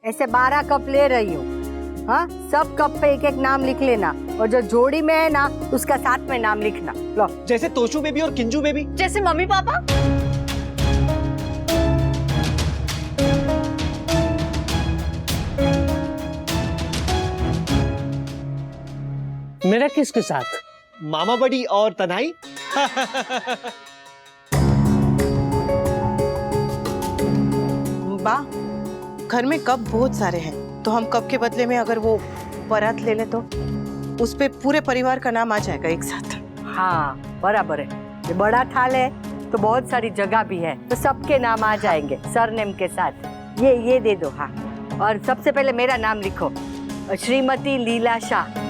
ऐसे 12 कप ले रही हूँ। हाँ, सब कप पे एक एक नाम लिख लेना और जो जोड़ी में है ना उसका साथ में नाम लिखना। लो। जैसे तोशू बेबी और किंजू बेबी। जैसे मम्मी पापा। मेरा किसके साथ? मामा बड़ी और तन्हाई। बा, घर में कप बहुत सारे हैं, तो हम कप के बदले में अगर वो परात ले लें तो उस पे पूरे परिवार का नाम आ जाएगा एक साथ। हाँ बराबर है, ये बड़ा थाल है तो बहुत सारी जगह भी है तो सबके नाम आ जाएंगे सरनेम के साथ। ये दे दो। हाँ, और सबसे पहले मेरा नाम लिखो, श्रीमती लीला शाह।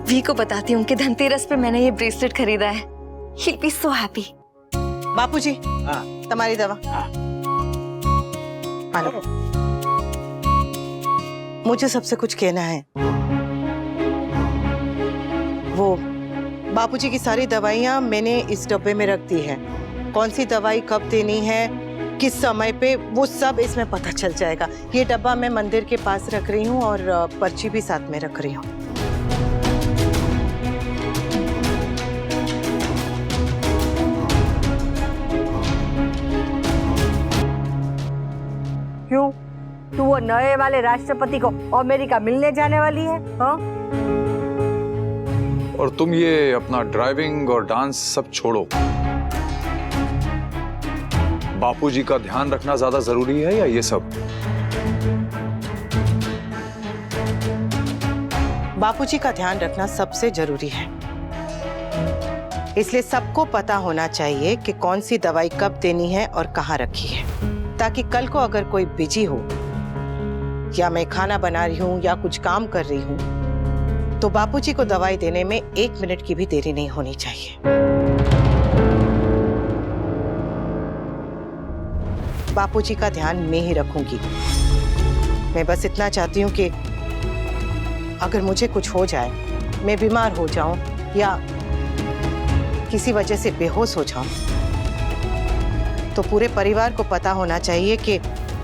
वी को बताती हूँ कि धनतेरस पे मैंने ये ब्रेसलेट खरीदा है। He'll be so happy। बापूजी, तुम्हारी दवा। आलो। मुझे सबसे कुछ कहना है। वो बापूजी की सारी दवाइयाँ मैंने इस डब्बे में रख दी है। कौन सी दवाई कब देनी है, किस समय पे, वो सब इसमें पता चल जाएगा। ये डब्बा मैं मंदिर के पास रख रही हूँ और पर्ची भी साथ में रख रही हूँ। क्यों, तू वो नए वाले राष्ट्रपति को अमेरिका मिलने जाने वाली है? हाँ? और तुम ये अपना ड्राइविंग और डांस सब छोड़ो। बापूजी का ध्यान रखना ज्यादा जरूरी है या ये सब? बापूजी का ध्यान रखना सबसे जरूरी है, इसलिए सबको पता होना चाहिए कि कौन सी दवाई कब देनी है और कहाँ रखी है, ताकि कल को अगर कोई बिजी हो या मैं खाना बना रही हूँ या कुछ काम कर रही हूँ तो बापूजी को दवाई देने में 1 मिनट की भी देरी नहीं होनी चाहिए। बापूजी का ध्यान मैं ही रखूंगी। मैं बस इतना चाहती हूँ कि अगर मुझे कुछ हो जाए, मैं बीमार हो जाऊं या किसी वजह से बेहोश हो जाऊं, तो पूरे परिवार को पता होना चाहिए कि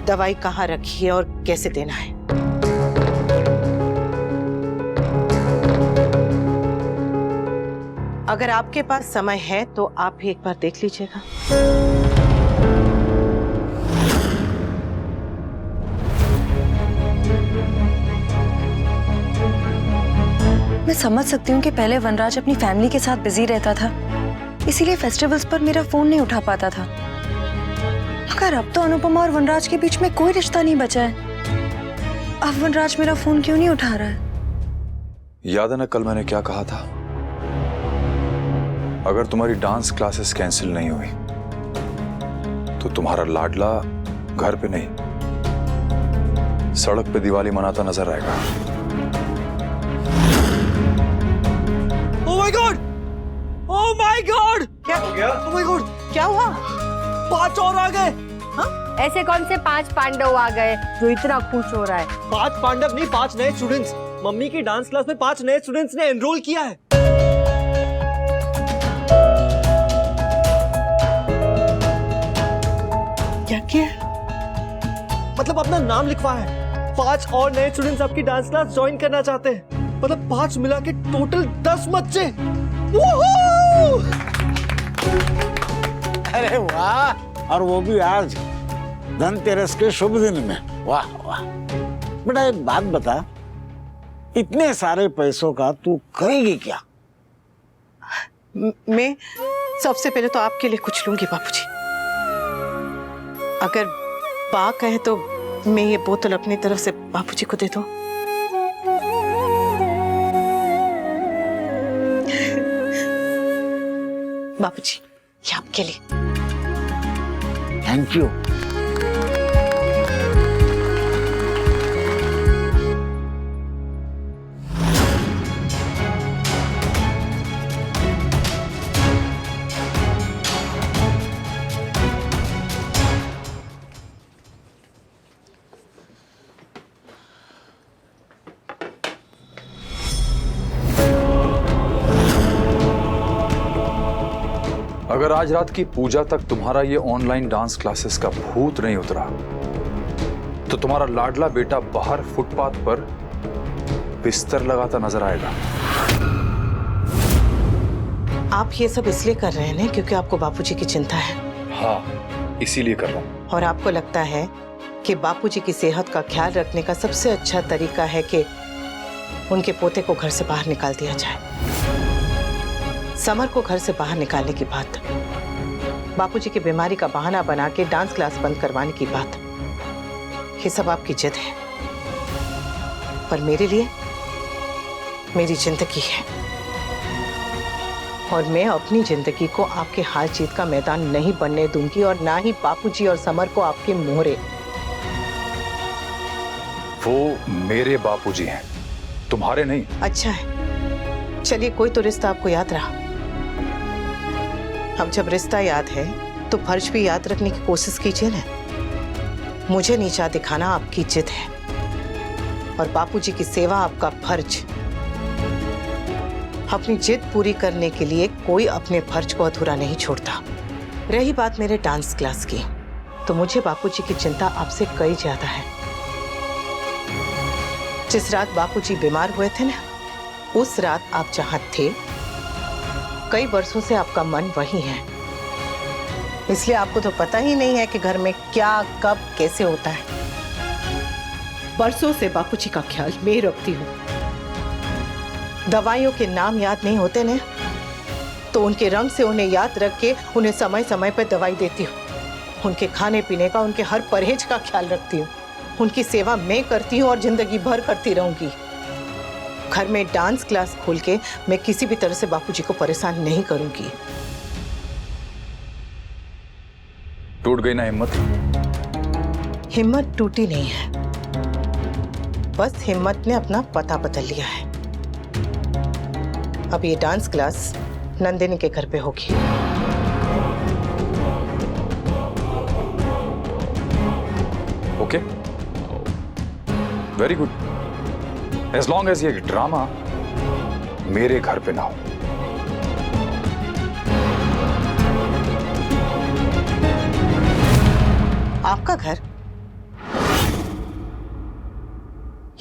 दवाई कहाँ रखी है और कैसे देना है। अगर आपके पास समय है तो आप भी एक बार देख लीजिएगा। मैं समझ सकती हूँ कि पहले वनराज अपनी फैमिली के साथ बिजी रहता था, इसीलिए फेस्टिवल्स पर मेरा फोन नहीं उठा पाता था। मगर अब तो अनुपमा और वनराज के बीच में कोई रिश्ता नहीं बचा है। अब वनराज मेरा फोन क्यों नहीं उठा रहा है? याद है ना कल मैंने क्या कहा था? अगर तुम्हारी डांस क्लासेस कैंसिल नहीं हुई तो तुम्हारा लाडला घर पे नहीं, सड़क पे दिवाली मनाता नजर आएगा। Oh my God! Oh my God! क्या हो गया? Oh my God! क्या हुआ? 5 और आ गए। हाँ? ऐसे कौन से 5 पांडव आ गए जो इतना खुश हो रहा है? 5 पांडव नहीं, 5 नए स्टूडेंट्स। मम्मी की डांस क्लास में 5 नए स्टूडेंट्स ने एनरोल किया है। क्या किया? मतलब अपना नाम लिखवा है। 5 और नए स्टूडेंट्स आपकी डांस क्लास ज्वाइन करना चाहते हैं। मतलब 5 मिला के टोटल 10 बच्चे। अरे वाह, और वो भी आज धनतेरस के शुभ दिन में। वाह वाह। बेटा एक बात बता, इतने सारे पैसों का तू करेगी क्या? मैं सबसे पहले तो आपके लिए कुछ लूंगी बापूजी। अगर बा कहे तो मैं ये बोतल अपनी तरफ से बापूजी को दे दूं। बापूजी, ये आपके लिए। Thank you. अगर आज रात की पूजा तक तुम्हारा ये ऑनलाइन डांस क्लासेस का भूत नहीं उतरा तो तुम्हारा लाडला बेटा बाहर फुटपाथ पर बिस्तर लगाता नजर आएगा। आप ये सब इसलिए कर रहे हैं ना क्योंकि आपको बापूजी की चिंता है। हाँ, इसीलिए कर रहा हूं। और आपको लगता है कि बापूजी की सेहत का ख्याल रखने का सबसे अच्छा तरीका है कि उनके पोते को घर से बाहर निकाल दिया जाए। समर को घर से बाहर निकालने की बात, बापूजी की बीमारी का बहाना बना के डांस क्लास बंद करवाने की बात, ये सब आपकी जिद है। पर मेरे लिए मेरी जिंदगी है और मैं अपनी जिंदगी को आपके हार जीत का मैदान नहीं बनने दूंगी और ना ही बापूजी और समर को आपके मोहरे। वो मेरे बापूजी हैं, तुम्हारे नहीं। अच्छा है, चलिए कोई तो रिश्ता आपको याद रहा। अब जब रिश्ता याद है तो फर्ज भी याद रखने की कोशिश कीजिए ना। मुझे नीचा दिखाना आपकी जिद है और बापूजी की सेवा आपका फर्ज। अपनी जिद पूरी करने के लिए कोई अपने फर्ज को अधूरा नहीं छोड़ता। रही बात मेरे डांस क्लास की, तो मुझे बापूजी की चिंता आपसे कई ज्यादा है। जिस रात बापूजी बीमार हुए थे ना, उस रात आप जहां थे, कई वर्षों से आपका मन वही है। इसलिए आपको तो पता ही नहीं है कि घर में क्या कब कैसे होता है। बरसों से बापूजी का ख्याल मैं रखती हूँ। दवाइयों के नाम याद नहीं होते ने, तो उनके रंग से उन्हें याद रख के उन्हें समय समय पर दवाई देती हूँ। उनके खाने पीने का, उनके हर परहेज का ख्याल रखती हूँ। उनकी सेवा मैं करती हूँ और जिंदगी भर करती रहूंगी। घर में डांस क्लास खोल के मैं किसी भी तरह से बापूजी को परेशान नहीं करूंगी। टूट गई ना हिम्मत? हिम्मत टूटी नहीं है, बस हिम्मत ने अपना पता बदल लिया है। अब ये डांस क्लास नंदिनी के घर पे होगी। Okay, very good, as long as ये ड्रामा मेरे घर पे ना हो। आपका घर?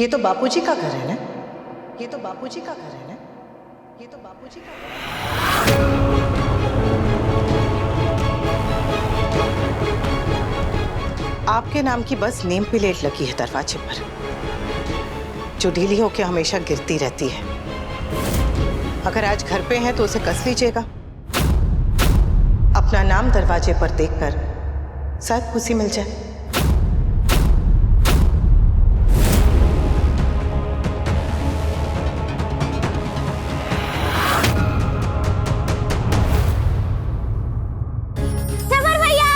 ये तो बापूजी का घर है ना? ये तो बापूजी का घर है ना? ये तो बापूजी का घर है। आपके नाम की बस नेम प्लेट लगी है दरवाजे पर, जो ढीली होकर हमेशा गिरती रहती है। अगर आज घर पे हैं तो उसे कस लीजिएगा। अपना नाम दरवाजे पर देखकर शायद खुशी मिल जाए। सबर भैया,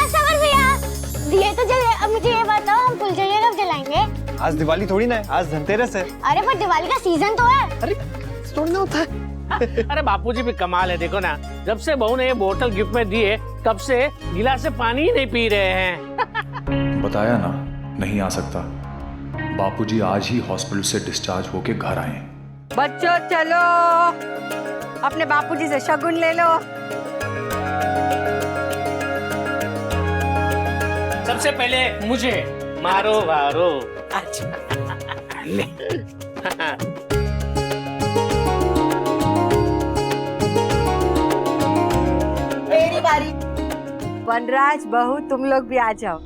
दिए तो जले। अब मुझे ये बताओ, हम फुलझड़ियाँ कब जलाएंगे? आज दिवाली थोड़ी ना है, आज धनतेरस है। अरे पर दिवाली का सीजन तो है। अरे थोड़ी ना होता है। अरे बापूजी भी कमाल है, देखो ना, जब से बहू ने ये बोतल गिफ्ट में दी है तब से गिलास से पानी ही नहीं पी रहे हैं। बताया ना, नहीं आ सकता। बापूजी आज ही हॉस्पिटल से डिस्चार्ज होके घर आए। बच्चों चलो, अपने बापूजी से शगुन ले लो। सबसे पहले मुझे मारो वारो। अच्छा, ले। मेरी बारी। वनराज, बहू, तुम लोग भी आ जाओ।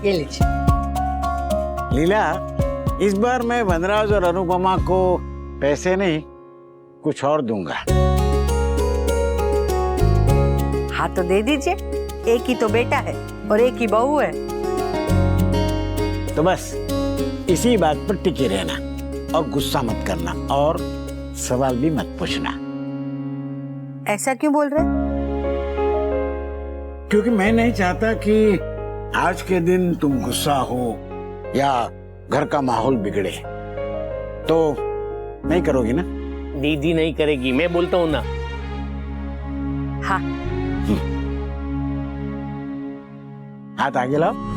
ये लीजिए। लीला, इस बार मैं वनराज और अनुपमा को पैसे नहीं कुछ और दूंगा। हाँ तो दे दीजिए, एक ही तो बेटा है और एक ही बहू है। तो बस इसी बात पर टिके रहना और गुस्सा मत करना और सवाल भी मत पूछना। ऐसा क्यों बोल रहे? क्योंकि मैं नहीं चाहता कि आज के दिन तुम गुस्सा हो या घर का माहौल बिगड़े। तो नहीं करोगी ना? दीदी नहीं करेगी, मैं बोलता हूँ ना। हाँ। हाथ आगे लाओ।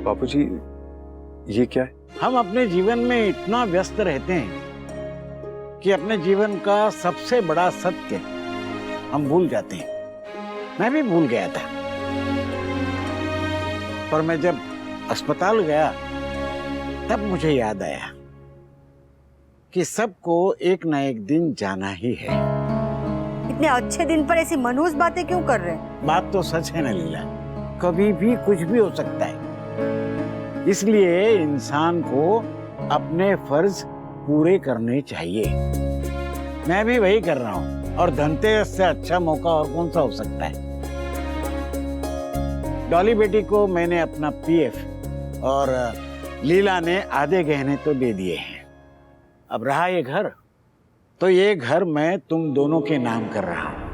बापूजी, ये क्या है? हम अपने जीवन में इतना व्यस्त रहते हैं कि अपने जीवन का सबसे बड़ा सत्य हम भूल जाते हैं। मैं भी भूल गया था, पर मैं जब अस्पताल गया तब मुझे याद आया कि सबको एक ना एक दिन जाना ही है। इतने अच्छे दिन पर ऐसी मनहूस बातें क्यों कर रहे हैं? बात तो सच है ना लीला, कभी भी कुछ भी हो सकता है। इसलिए इंसान को अपने फर्ज पूरे करने चाहिए। मैं भी वही कर रहा हूँ और धनतेरस से अच्छा मौका और कौन सा हो सकता है। डॉली बेटी को मैंने अपना पीएफ और लीला ने आधे गहने तो दे दिए हैं। अब रहा ये घर, तो ये घर मैं तुम दोनों के नाम कर रहा हूँ।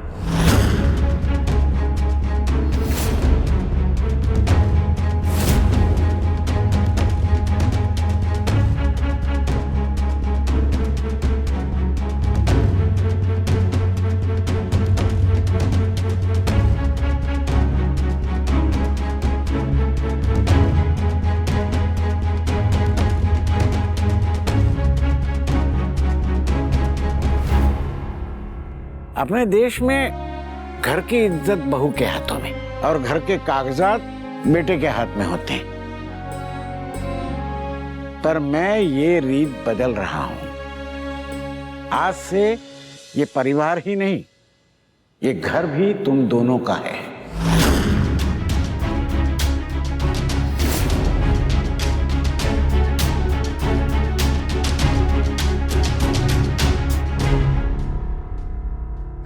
अपने देश में घर की इज्जत बहू के हाथों में और घर के कागजात बेटे के हाथ में होते हैं। पर मैं ये रीत बदल रहा हूं। आज से ये परिवार ही नहीं, ये घर भी तुम दोनों का है।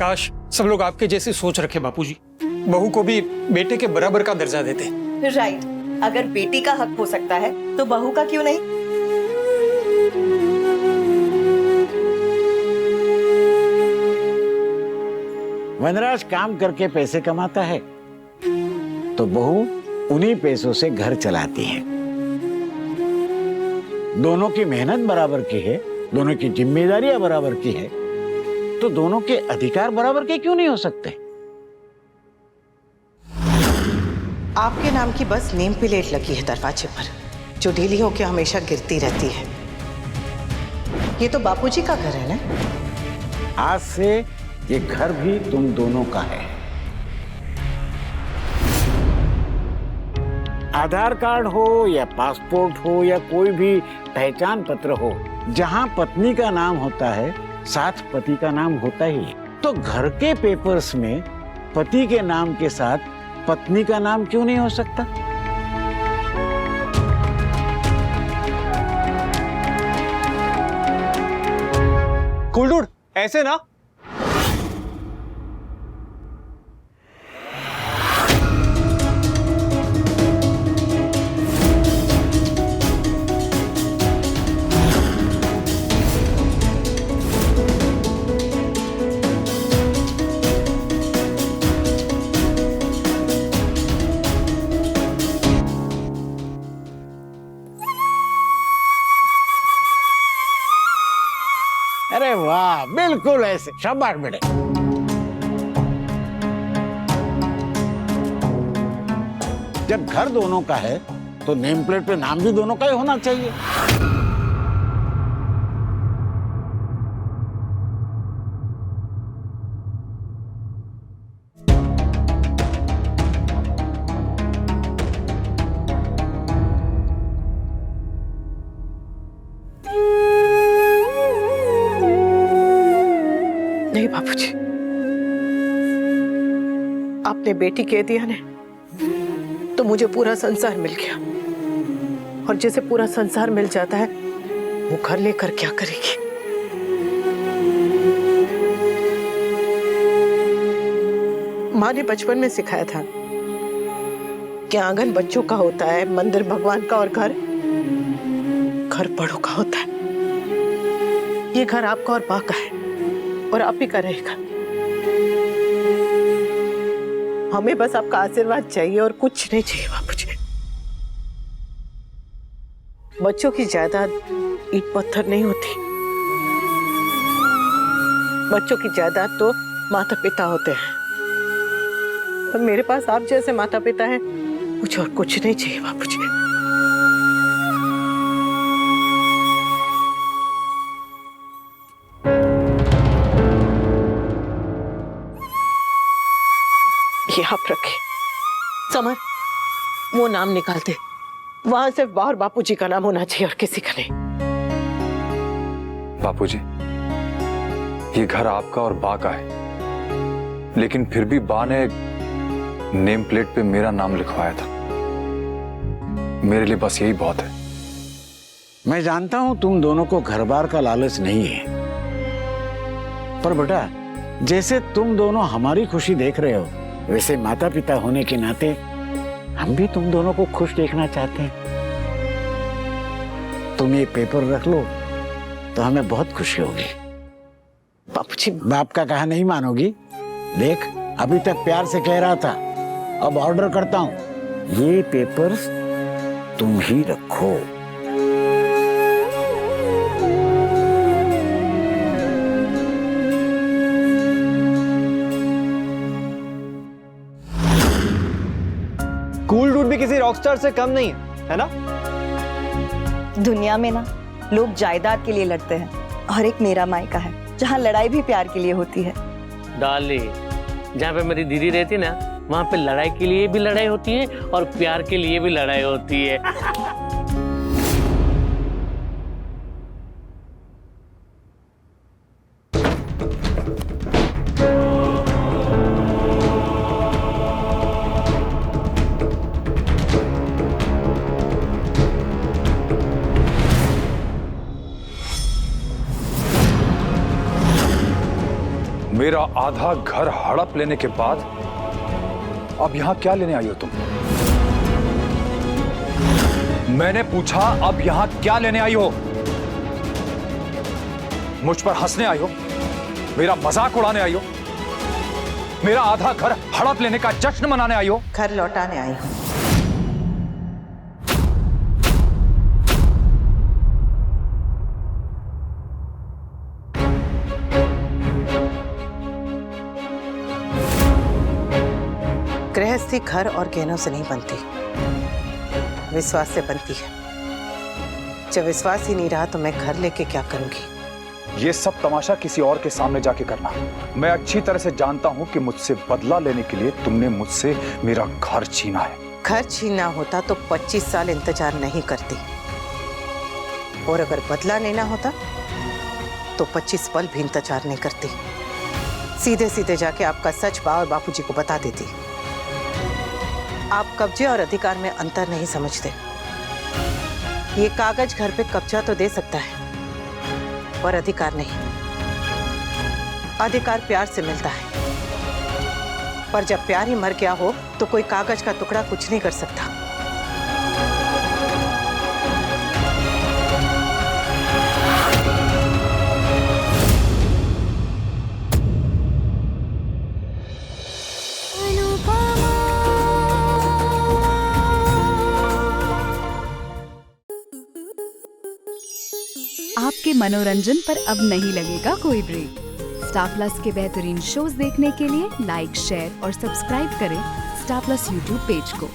काश सब लोग आपके जैसी सोच रखे बापूजी, बहू को भी बेटे के बराबर का दर्जा देते। राइट, अगर बेटी का हक हो सकता है तो बहू का क्यों नहीं? वनराज काम करके पैसे कमाता है तो बहू उन्हीं पैसों से घर चलाती है। दोनों की मेहनत बराबर की है, दोनों की जिम्मेदारियां बराबर की है, तो दोनों के अधिकार बराबर के क्यों नहीं हो सकते? आपके नाम की बस नेम प्लेट लगी है दरवाजे पर, जो ढीली होकर हमेशा गिरती रहती है। ये तो बापूजी का घर है ना? आज से ये घर भी तुम दोनों का है। आधार कार्ड हो या पासपोर्ट हो या कोई भी पहचान पत्र हो, जहां पत्नी का नाम होता है साथ पति का नाम होता ही है। तो घर के पेपर्स में पति के नाम के साथ पत्नी का नाम क्यों नहीं हो सकता? कूल डूड, ऐसे ना। अरे वाह, बिल्कुल ऐसे। शाबाश बेटे। जब घर दोनों का है तो नेम प्लेट पे नाम भी दोनों का ही होना चाहिए। नहीं बापूजी, आपने बेटी कह दिया ने तो मुझे पूरा संसार मिल गया, और जैसे पूरा संसार मिल जाता है वो घर लेकर क्या करेगी। माँ ने बचपन में सिखाया था कि आंगन बच्चों का होता है, मंदिर भगवान का, और घर बड़ों का होता है। ये घर आपका और माँ का है और आप ही का रहेगा। हमें बस आपका आशीर्वाद चाहिए और कुछ नहीं चाहिए बापूजी। बच्चों की जायदाद ईंट पत्थर नहीं होती। बच्चों की जायदाद तो माता पिता होते हैं, और मेरे पास आप जैसे माता पिता हैं, मुझे और कुछ नहीं चाहिए बापूजी। ये आप रखे समर, वो नाम निकालते, वहां सिर्फ बाहर बापूजी का नाम होना चाहिए और किसी का नहीं। बापूजी, ये घर आपका और बा का है, लेकिन फिर भी बा ने नेम प्लेट पे मेरा नाम लिखवाया था। मेरे लिए बस यही बहुत है। मैं जानता हूं तुम दोनों को घर बार का लालच नहीं है, पर बेटा जैसे तुम दोनों हमारी खुशी देख रहे हो, वैसे माता पिता होने के नाते हम भी तुम दोनों को खुश देखना चाहते हैं। तुम ये पेपर रख लो तो हमें बहुत खुशी होगी। बापूजी, बाप का कहा नहीं मानोगी? देख, अभी तक प्यार से कह रहा था, अब ऑर्डर करता हूं, ये पेपर्स तुम ही रखो। कूल डूड भी किसी रॉकस्टार से कम नहीं है ना? दुनिया में ना लोग जायदाद के लिए लड़ते हैं, और एक मेरा मायका है जहाँ लड़ाई भी प्यार के लिए होती है। डार्लिंग, जहाँ पे मेरी दीदी रहती ना, वहाँ पे लड़ाई के लिए भी लड़ाई होती है और प्यार के लिए भी लड़ाई होती है। मेरा आधा घर हड़प लेने के बाद अब यहां क्या लेने आई हो तुम? मैंने पूछा, अब यहां क्या लेने आई हो? मुझ पर हंसने आई हो? मेरा मजाक उड़ाने आई हो? मेरा आधा घर हड़प लेने का जश्न मनाने आई हो? घर लौटाने आई हूँ। गृहस्थी घर और गहनों से नहीं बनती, विश्वास से बनती है। जब विश्वास ही नहीं रहा तो मैं घर लेके क्या करूंगी? ये सब तमाशा किसी और के सामने जाके करना। मैं अच्छी तरह से जानता हूं कि मुझसे बदला लेने के लिए तुमने मुझसे मेरा घर छीना है। घर छीनना होता तो 25 साल इंतजार नहीं करती, और अगर बदला लेना होता तो 25 पल भी इंतजार नहीं करती। सीधे सीधे जाके आपका सच बा और बापूजी को बता देती। आप कब्जे और अधिकार में अंतर नहीं समझते। ये कागज घर पे कब्जा तो दे सकता है, पर अधिकार नहीं। अधिकार प्यार से मिलता है, पर जब प्यार ही मर गया हो तो कोई कागज का टुकड़ा कुछ नहीं कर सकता। आपके मनोरंजन पर अब नहीं लगेगा कोई ब्रेक। स्टार प्लस के बेहतरीन शोज देखने के लिए लाइक, शेयर और सब्सक्राइब करें स्टार प्लस यूट्यूब पेज को।